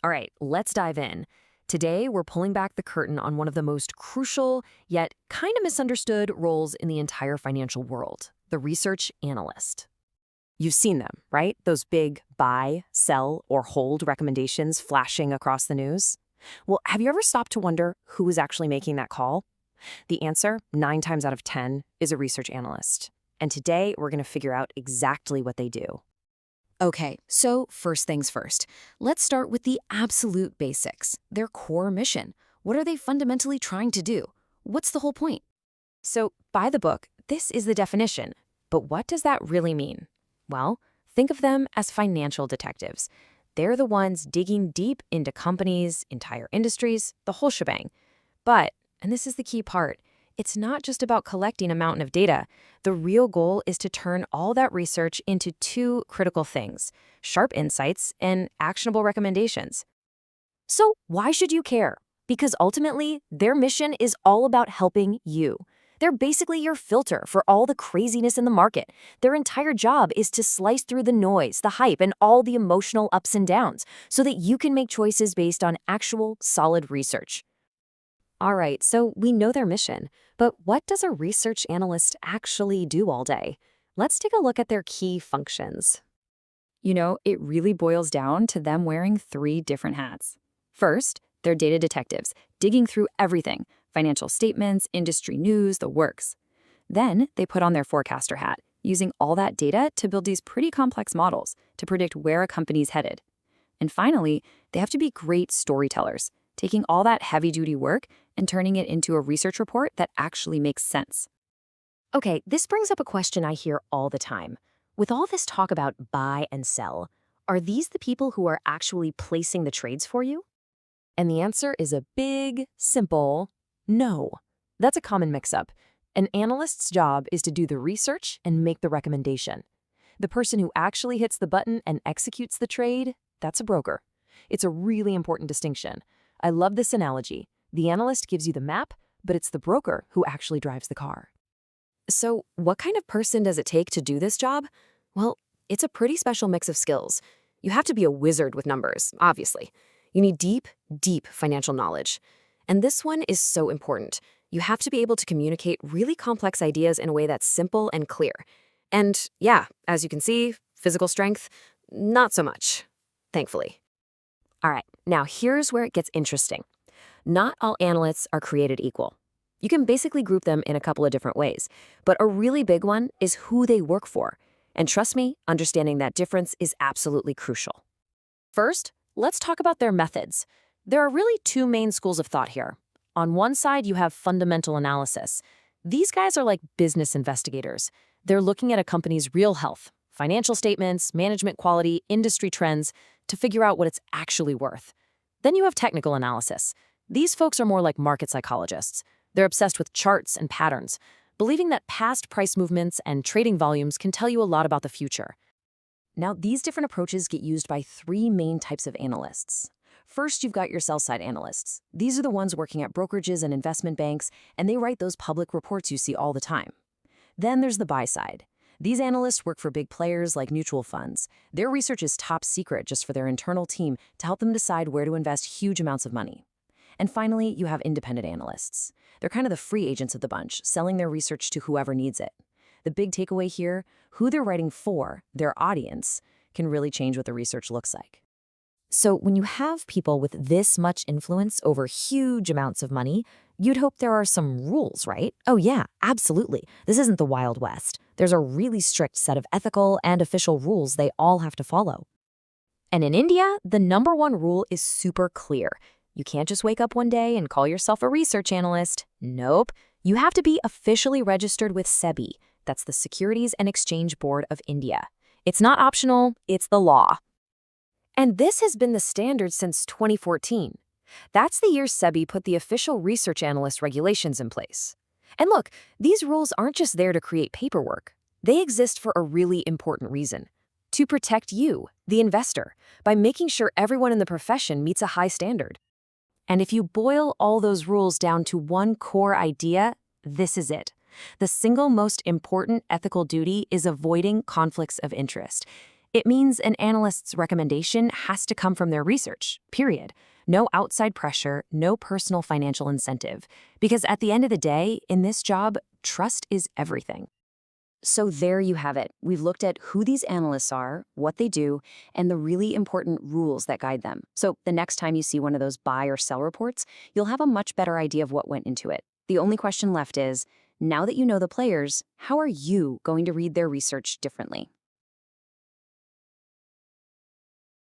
All right, let's dive in. Today, we're pulling back the curtain on one of the most crucial, yet kind of misunderstood roles in the entire financial world, the research analyst. You've seen them, right? Those big buy, sell, or hold recommendations flashing across the news. Well, have you ever stopped to wonder who is actually making that call? The answer, 9 times out of 10, is a research analyst. And today, we're going to figure out exactly what they do. Okay, so first things first. Let's start with the absolute basics, their core mission. What are they fundamentally trying to do? What's the whole point? So, by the book, this is the definition. But what does that really mean? Well, think of them as financial detectives. They're the ones digging deep into companies, entire industries, the whole shebang. But, and this is the key part, it's not just about collecting a mountain of data. The real goal is to turn all that research into 2 critical things: sharp insights and actionable recommendations. So why should you care? Because ultimately, their mission is all about helping you. They're basically your filter for all the craziness in the market. Their entire job is to slice through the noise, the hype, and all the emotional ups and downs so that you can make choices based on actual, solid research. All right, so we know their mission, but what does a research analyst actually do all day? Let's take a look at their key functions. It really boils down to them wearing 3 different hats. First, they're data detectives, digging through everything: financial statements, industry news, the works. Then they put on their forecaster hat, using all that data to build these pretty complex models to predict where a company's headed. And finally, they have to be great storytellers, taking all that heavy-duty work and turning it into a research report that actually makes sense. Okay, this brings up a question I hear all the time. With all this talk about buy and sell, are these the people who are actually placing the trades for you? And the answer is a big, simple no. That's a common mix-up. An analyst's job is to do the research and make the recommendation. The person who actually hits the button and executes the trade, that's a broker. It's a really important distinction. I love this analogy. The analyst gives you the map, but it's the broker who actually drives the car. So, what kind of person does it take to do this job? Well, it's a pretty special mix of skills. You have to be a wizard with numbers, obviously. You need deep, deep financial knowledge. And this one is so important. You have to be able to communicate really complex ideas in a way that's simple and clear. And yeah, as you can see, physical strength, not so much, thankfully. All right, now here's where it gets interesting. Not all analysts are created equal. You can basically group them in a couple of different ways, but a really big one is who they work for. And trust me, understanding that difference is absolutely crucial. First, let's talk about their methods. There are really 2 main schools of thought here. On one side, you have fundamental analysis. These guys are like business investigators. They're looking at a company's real health, financial statements, management quality, industry trends, to figure out what it's actually worth. Then you have technical analysis. These folks are more like market psychologists. They're obsessed with charts and patterns, believing that past price movements and trading volumes can tell you a lot about the future. Now, these different approaches get used by 3 main types of analysts. First, you've got your sell-side analysts. These are the ones working at brokerages and investment banks, and they write those public reports you see all the time. Then there's the buy side. These analysts work for big players like mutual funds. Their research is top secret just for their internal team to help them decide where to invest huge amounts of money. And finally, you have independent analysts. They're kind of the free agents of the bunch, selling their research to whoever needs it. The big takeaway here, who they're writing for, their audience, can really change what the research looks like. So when you have people with this much influence over huge amounts of money, you'd hope there are some rules, right? Oh yeah, absolutely. This isn't the Wild West. There's a really strict set of ethical and official rules they all have to follow. And in India, the number 1 rule is super clear. You can't just wake up one day and call yourself a research analyst. Nope. You have to be officially registered with SEBI. That's the Securities and Exchange Board of India. It's not optional, it's the law. And this has been the standard since 2014. That's the year SEBI put the official research analyst regulations in place. And look, these rules aren't just there to create paperwork. They exist for a really important reason: to protect you, the investor, by making sure everyone in the profession meets a high standard. And if you boil all those rules down to one core idea, this is it. The single most important ethical duty is avoiding conflicts of interest. It means an analyst's recommendation has to come from their research, period. No outside pressure, no personal financial incentive. Because at the end of the day, in this job, trust is everything. So there you have it. We've looked at who these analysts are, what they do, and the really important rules that guide them. So the next time you see one of those buy or sell reports, you'll have a much better idea of what went into it. The only question left is, now that you know the players, how are you going to read their research differently?